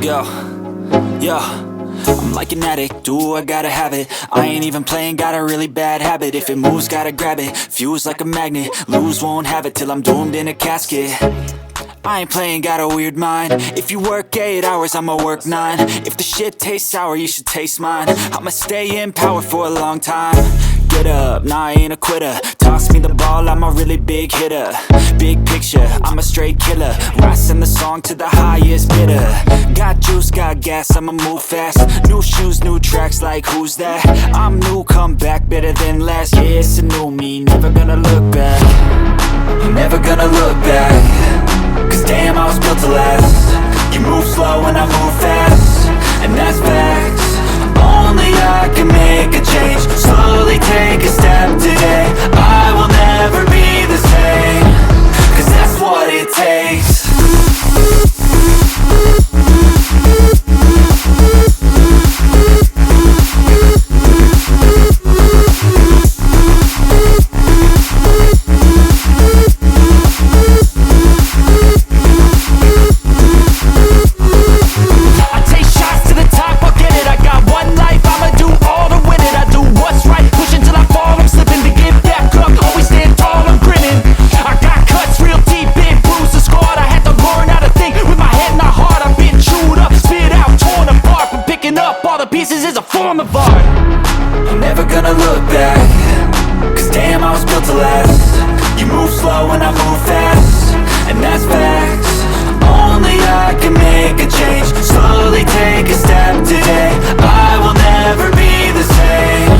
Yo, yo, I'm like an addict, ooh, I gotta have it. I ain't even playing, got a really bad habit. If it moves, gotta grab it, fuse like a magnet. Lose, won't have it till I'm doomed in a casket. I ain't playing, got a weird mind. If you work 8 hours, I'ma work 9. If the shit tastes sour, you should taste mine. I'ma stay in power for a long time. Get up, nah, I ain't a quitter. Toss me the ball, I'm a really big hitter. Big picture, I'm a straight killer. Rising the song to the highest bidder. Got juice, got gas, I'ma move fast. New shoes, new tracks, like who's that? I'm new, come back, better than last. Yeah, it's a new me, never gonna look back. Never gonna look back. Cause damn, I was built to last. You move slow and I move fast, and that's facts. Only I can make a change. Slowly take a step today. I will never be the same, cause that's what it takes. Pieces is a form of art. I'm never gonna look back. Cause damn, I was built to last. You move slow and I move fast, and that's facts. Only I can make a change. Slowly take a step today. I will never be the same,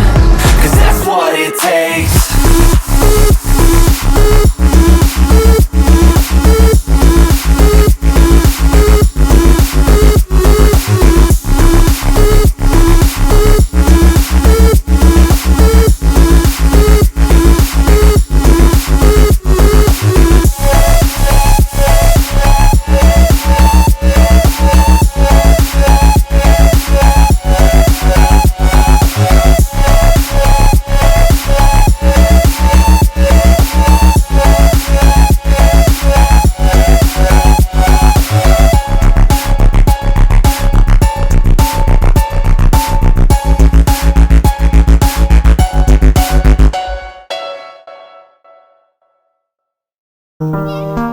cause that's what it takes. Thank